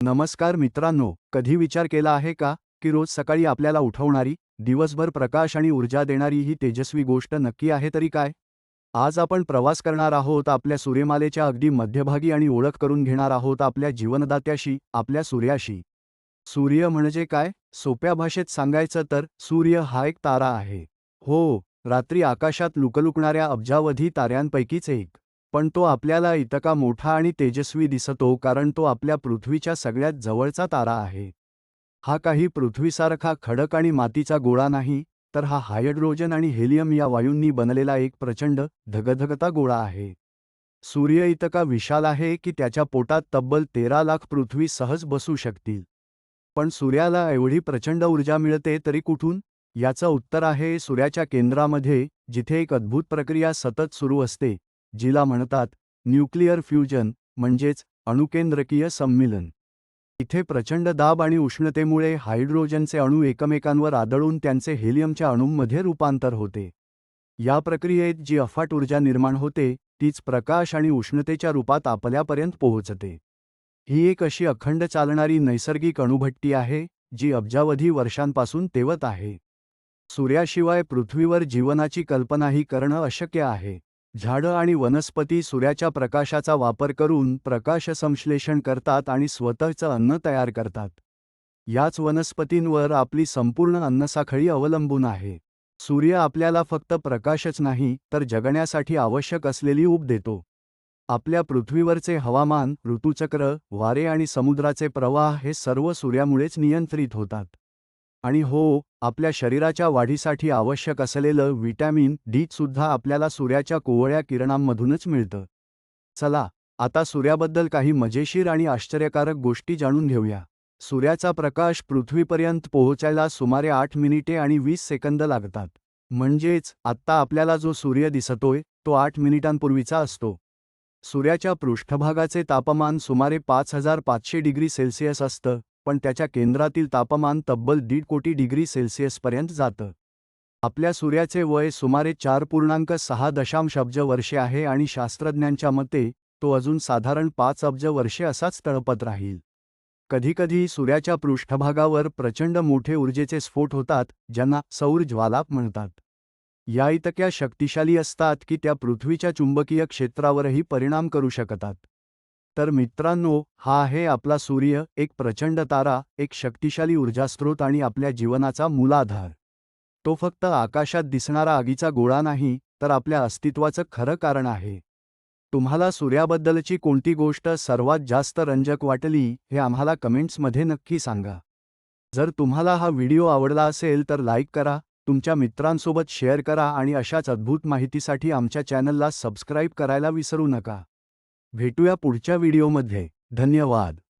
नमस्कार मित्रांनो, कधी विचार केला आहे का की रोज सकाळी आपल्याला उठवणारी, दिवसभर प्रकाश आणि ऊर्जा देणारी ही तेजस्वी गोष्ट नक्की आहे तरी काय? आज आपण प्रवास करणार आहोत आपल्या सूर्यमालेच्या अगदी मध्यभागी आणि ओळख करून घेणार आहोत आपल्या जीवनदात्याशी, आपल्या सूर्याशी. सूर्य म्हणजे काय? सोप्या भाषेत सांगायचं तर सूर्य हा एक तारा आहे. हो, रात्री आकाशात लुकलुकणाऱ्या अब्जावधी ताऱ्यांपैकीच एक. पण तो आपल्याला इतका मोठा आणि तेजस्वी दिसतो कारण तो आपल्या पृथ्वीच्या सगळ्यात जवळचा तारा आहे. हा काही पृथ्वीसारखा खडक आणि मातीचा गोळा नाही, तर हा हायड्रोजन आणि हेलियम या वायूंनी बनलेला एक प्रचंड, धगधगता गोळा आहे. सूर्य इतका विशाल आहे की त्याच्या पोटात तब्बल 13 लाख पृथ्वी सहज बसू शकतील. पण सूर्याला एवढी प्रचंड ऊर्जा मिळते तरी कुठून? याचं उत्तर आहे सूर्याच्या केंद्रामध्ये, जिथे एक अद्भुत प्रक्रिया सतत सुरू असते, जिला म्हणतात न्यूक्लिअर फ्युजन, म्हणजेच अणुकेंद्रकीय सम्मीलन. इथे प्रचंड दाब आणि उष्णतेमुळे हायड्रोजनचे अणू एकमेकांवर आदळून त्यांचे हेलियमच्या अणूंमध्ये रूपांतर होते. या प्रक्रियेत जी अफाट ऊर्जा निर्माण होते, तीच प्रकाश आणि उष्णतेच्या रूपात आपल्यापर्यंत पोहोचते. ही एक अशी अखंड चालणारी नैसर्गिक अणुभट्टी आहे, जी अब्जावधी वर्षांपासून तेवत आहे. सूर्याशिवाय पृथ्वीवर जीवनाची कल्पनाही करणं अशक्य आहे. झाडं आणि वनस्पती सूर्याच्या प्रकाशाचा वापर करून प्रकाशसंश्लेषण करतात आणि स्वतःचं अन्न तयार करतात. याच वनस्पतींवर आपली संपूर्ण अन्नसाखळी अवलंबून आहे. सूर्य आपल्याला फक्त प्रकाशच नाही, तर जगण्यासाठी आवश्यक असलेली ऊब देतो. आपल्या पृथ्वीवरचे हवामान, ऋतुचक्र, वारे आणि समुद्राचे प्रवाह हे सर्व सूर्यामुळेच नियंत्रित होतात. आणि हो, आपल्या शरीराच्या वाढीसाठी आवश्यक असलेलं व्हिटॅमिन डी सुद्धा आपल्याला सूर्याच्या कोवळ्या किरणांमधूनच मिळतं. चला, आता सूर्याबद्दल काही मजेशीर आणि आश्चर्यकारक गोष्टी जाणून घेऊया. सूर्याचा प्रकाश पृथ्वीपर्यंत पोहोचायला सुमारे 8 मिनिटे आणि 20 सेकंद लागतात. म्हणजेच आत्ता आपल्याला जो सूर्य दिसतोय, तो 8 मिनिटांपूर्वीचा असतो. सूर्याच्या पृष्ठभागाचे तापमान सुमारे 5500 डिग्री सेल्सिअस असतं, पण त्याच्या केंद्रातील तापमान तब्बल 1.5 कोटी डिग्री सेल्सिअसपर्यंत जातं. आपल्या सूर्याचे वय सुमारे 4.6 अब्ज वर्षे आहे आणि शास्त्रज्ञांच्या मते तो अजून साधारण 5 अब्ज वर्षे असाच तळपत राहील. कधीकधी सूर्याच्या पृष्ठभागावर प्रचंड मोठे ऊर्जेचे स्फोट होतात, ज्यांना सौर ज्वाला म्हणतात. या इतक्या शक्तिशाली असतात की त्या पृथ्वीच्या चुंबकीय क्षेत्रावरही परिणाम करू शकतात. तर मित्रांनो, हा आहे आपला सूर्य, एक प्रचंड तारा, एक शक्तिशाली ऊर्जास्रोत आणि आपल्या जीवनाचा मूलाधार. तो फक्त आकाशात दिसणारा आगीचा गोळा नाही, तर आपल्या अस्तित्वाचं खरं कारण आहे. तुम्हाला सूर्याबद्दलची कोणती गोष्ट सर्वात जास्त रंजक वाटली हे आम्हाला कमेंट्समध्ये नक्की सांगा. जर तुम्हाला हा व्हिडिओ आवडला असेल तर लाईक करा, तुमच्या मित्रांसोबत शेअर करा आणि अशाच अद्भुत माहितीसाठी आमच्या चॅनलला सबस्क्राईब करायला विसरू नका. भेटूया पुढच्या व्हिडिओमध्ये. धन्यवाद.